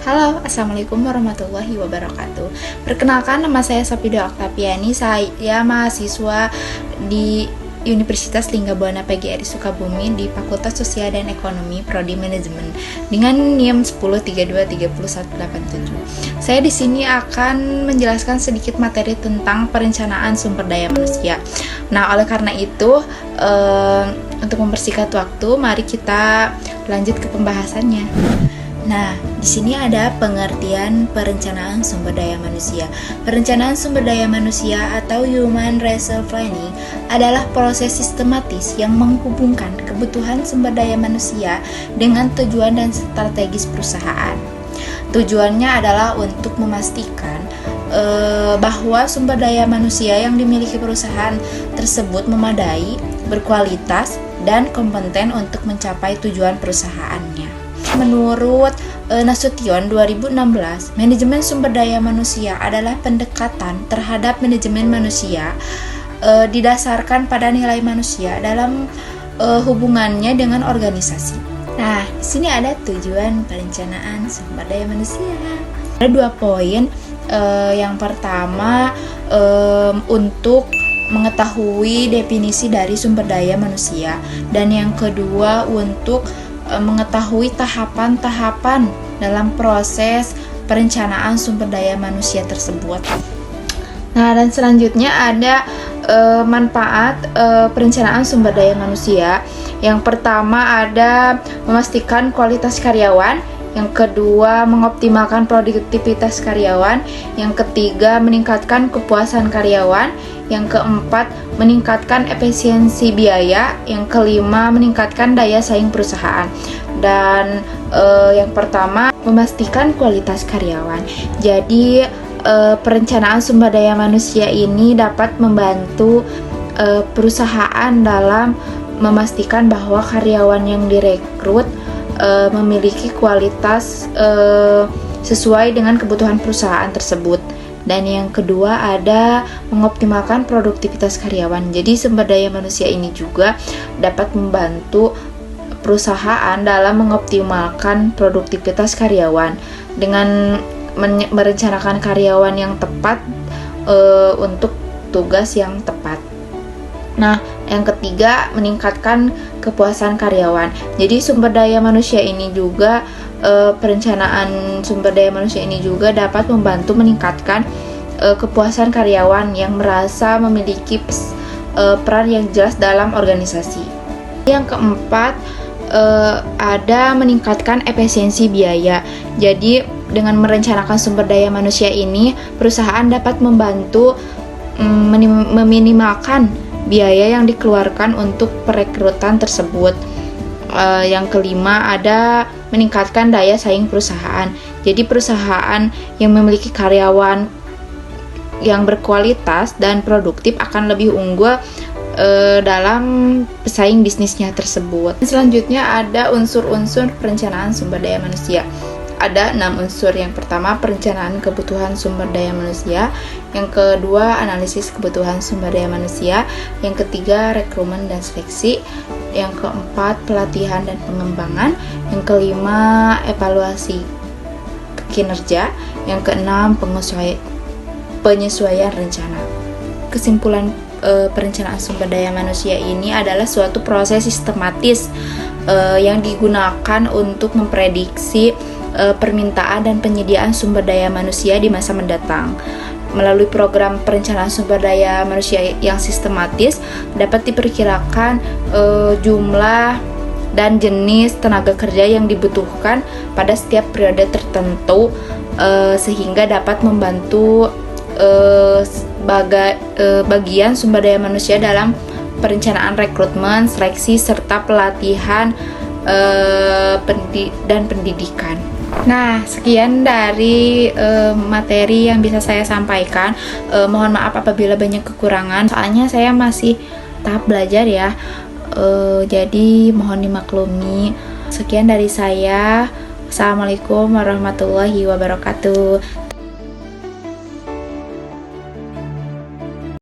Halo, Assalamualaikum warahmatullahi wabarakatuh. Perkenalkan, nama saya Sapido Oktaviani. Saya mahasiswa di Universitas Linggabuana PGRI Sukabumi di Fakultas Sosial dan Ekonomi Prodi Manajemen dengan NIM 10323187. Saya di sini akan menjelaskan sedikit materi tentang perencanaan sumber daya manusia. Nah, oleh karena itu, untuk mempersingkat waktu, mari kita lanjut ke pembahasannya. Nah, di sini ada pengertian perencanaan sumber daya manusia. Perencanaan sumber daya manusia atau Human Resource Planning adalah proses sistematis yang menghubungkan kebutuhan sumber daya manusia dengan tujuan dan strategis perusahaan. Tujuannya adalah untuk memastikan bahwa sumber daya manusia yang dimiliki perusahaan tersebut memadai, berkualitas, dan kompeten untuk mencapai tujuan perusahaannya. Menurut Nasution 2016, manajemen sumber daya manusia adalah pendekatan terhadap manajemen manusia didasarkan pada nilai manusia dalam hubungannya dengan organisasi. Nah, di sini ada tujuan perencanaan sumber daya manusia. Ada 2 poin. Yang pertama, untuk mengetahui definisi dari sumber daya manusia, dan yang kedua untuk mengetahui tahapan-tahapan dalam proses perencanaan sumber daya manusia tersebut. Nah, dan selanjutnya ada manfaat perencanaan sumber daya manusia. Yang pertama ada memastikan kualitas karyawan, yang kedua mengoptimalkan produktivitas karyawan, yang ketiga meningkatkan kepuasan karyawan, yang keempat meningkatkan efisiensi biaya, yang kelima meningkatkan daya saing perusahaan. Dan yang pertama memastikan kualitas karyawan. Jadi perencanaan sumber daya manusia ini dapat membantu perusahaan dalam memastikan bahwa karyawan yang direkrut memiliki kualitas sesuai dengan kebutuhan perusahaan tersebut. Dan yang kedua ada mengoptimalkan produktivitas karyawan. Jadi sumber daya manusia ini juga dapat membantu perusahaan dalam mengoptimalkan produktivitas karyawan dengan merencanakan karyawan yang tepat untuk tugas yang tepat. Nah, yang ketiga meningkatkan kepuasan karyawan. Jadi sumber daya manusia ini juga perencanaan sumber daya manusia ini juga dapat membantu meningkatkan kepuasan karyawan yang merasa memiliki peran yang jelas dalam organisasi. Yang keempat ada meningkatkan efisiensi biaya. Jadi dengan merencanakan sumber daya manusia ini, perusahaan dapat membantu meminimalkan biaya yang dikeluarkan untuk perekrutan tersebut. Yang kelima ada meningkatkan daya saing perusahaan. Jadi perusahaan yang memiliki karyawan yang berkualitas dan produktif akan lebih unggul dalam pesaing bisnisnya tersebut. Selanjutnya ada unsur-unsur perencanaan sumber daya manusia. Ada 6 unsur. Yang pertama perencanaan kebutuhan sumber daya manusia, yang kedua analisis kebutuhan sumber daya manusia, yang ketiga rekrutmen dan seleksi, yang keempat pelatihan dan pengembangan, yang kelima evaluasi kinerja, yang keenam penyesuaian rencana. Kesimpulan perencanaan sumber daya manusia ini adalah suatu proses sistematis yang digunakan untuk memprediksi permintaan dan penyediaan sumber daya manusia di masa mendatang. Melalui program perencanaan sumber daya manusia yang sistematis dapat diperkirakan jumlah dan jenis tenaga kerja yang dibutuhkan pada setiap periode tertentu, sehingga dapat membantu bagian sumber daya manusia dalam perencanaan rekrutmen, seleksi, serta pelatihan dan pendidikan. Nah, sekian dari materi yang bisa saya sampaikan. Mohon maaf apabila banyak kekurangan, soalnya saya masih tahap belajar ya. Jadi mohon dimaklumi. Sekian dari saya. Assalamualaikum warahmatullahi wabarakatuh.